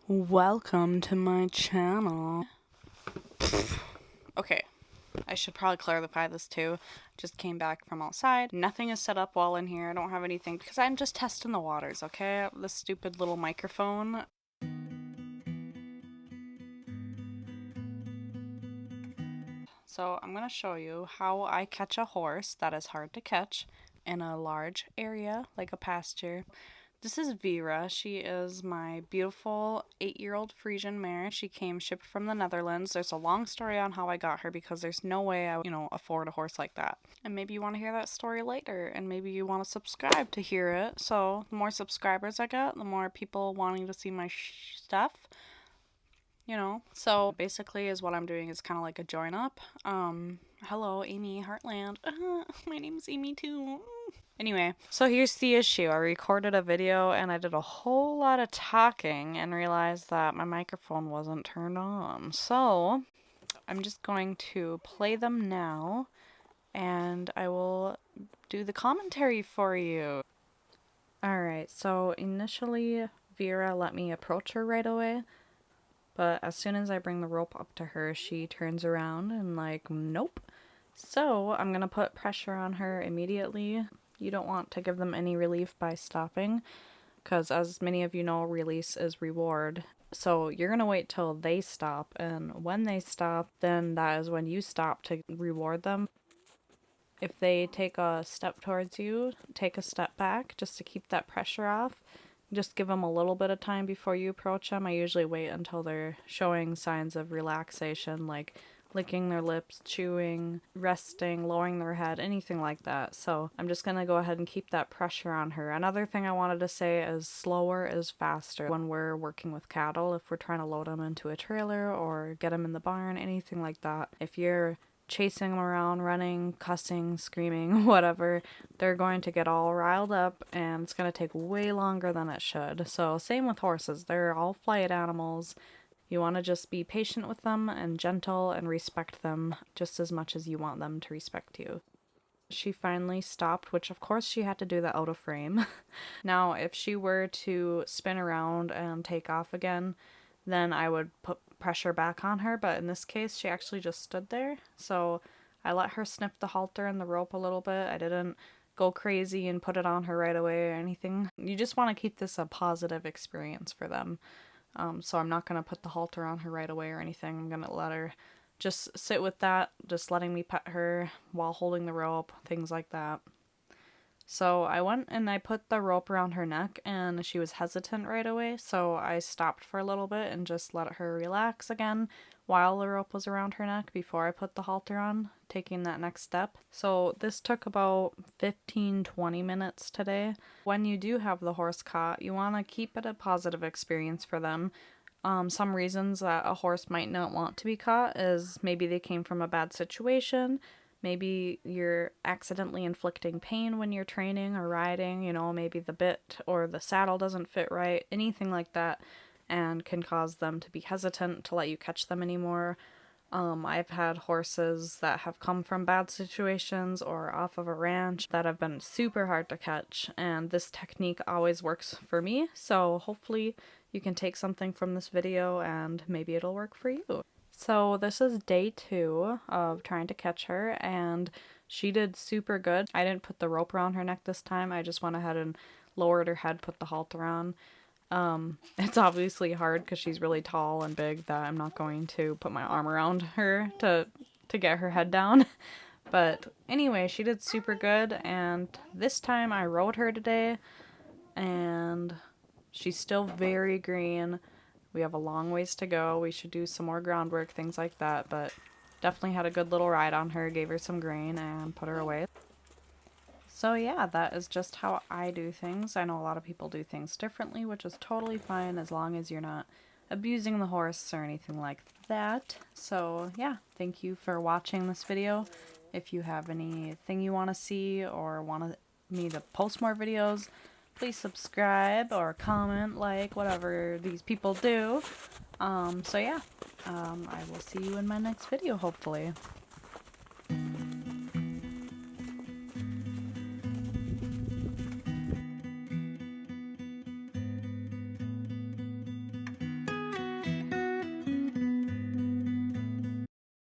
Welcome to my channel. Okay, I should probably clarify this too. Just came back from outside. Nothing is set up well in here. I don't have anything because I'm just testing the waters, okay? This stupid little microphone. So I'm going to show you how I catch a horse that is hard to catch in a large area like a pasture. This is Vera. She is my beautiful 8-year-old Frisian mare. She came shipped from the Netherlands. There's a long story on how I got her because there's no way I would, afford a horse like that. And maybe you want to hear that story later, and maybe you want to subscribe to hear it. So the more subscribers I get, the more people wanting to see my stuff. So basically is what I'm doing is kind of like a join up. Hello, Amy Heartland. My name's Amy too. Anyway, so here's the issue. I recorded a video and I did a whole lot of talking and realized that my microphone wasn't turned on. So I'm just going to play them now and I will do the commentary for you. Alright, so initially Vera let me approach her right away. But as soon as I bring the rope up to her, she turns around and like, nope. So I'm going to put pressure on her immediately. You don't want to give them any relief by stopping, because as many of you know, release is reward. So you're going to wait till they stop, and when they stop, then that is when you stop to reward them. If they take a step towards you, take a step back just to keep that pressure off. Just give them a little bit of time before you approach them. I usually wait until they're showing signs of relaxation, like licking their lips, chewing, resting, lowering their head, anything like that. So I'm just going to go ahead and keep that pressure on her. Another thing I wanted to say is slower is faster when we're working with cattle. If we're trying to load them into a trailer or get them in the barn, anything like that. If you're chasing them around, running, cussing, screaming, whatever, they're going to get all riled up and it's going to take way longer than it should. So same with horses. They're all flight animals. You want to just be patient with them and gentle and respect them just as much as you want them to respect you. She finally stopped, which of course she had to do that out of frame. Now, if she were to spin around and take off again, then I would put pressure back on her, but in this case she actually just stood there. So I let her sniff the halter and the rope a little bit. I didn't go crazy and put it on her right away or anything. You just want to keep this a positive experience for them. So I'm not going to put the halter on her right away or anything. I'm going to let her just sit with that, just letting me pet her while holding the rope, things like that. So I went and I put the rope around her neck and she was hesitant right away, so I stopped for a little bit and just let her relax again while the rope was around her neck before I put the halter on, taking that next step. So this took about 15-20 minutes today. When you do have the horse caught, you want to keep it a positive experience for them. Some reasons that a horse might not want to be caught is maybe they came from a bad situation. Maybe you're accidentally inflicting pain when you're training or riding, maybe the bit or the saddle doesn't fit right, anything like that, and can cause them to be hesitant to let you catch them anymore. I've had horses that have come from bad situations or off of a ranch that have been super hard to catch, and this technique always works for me, so hopefully you can take something from this video and maybe it'll work for you. So this is day 2 of trying to catch her, and she did super good. I didn't put the rope around her neck this time. I just went ahead and lowered her head, put the halter on. It's obviously hard because she's really tall and big that I'm not going to put my arm around her to get her head down. But anyway, she did super good, and this time I rode her today, and she's still very green. We have a long ways to go. We should do some more groundwork, things like that, but definitely had a good little ride on her, gave her some grain, and put her away. So yeah, that is just how I do things. I know a lot of people do things differently, which is totally fine as long as you're not abusing the horse or anything like that. So yeah, thank you for watching this video. If you have anything you want to see or want me to post more videos, please subscribe or comment, like, whatever these people do. So yeah, I will see you in my next video, hopefully.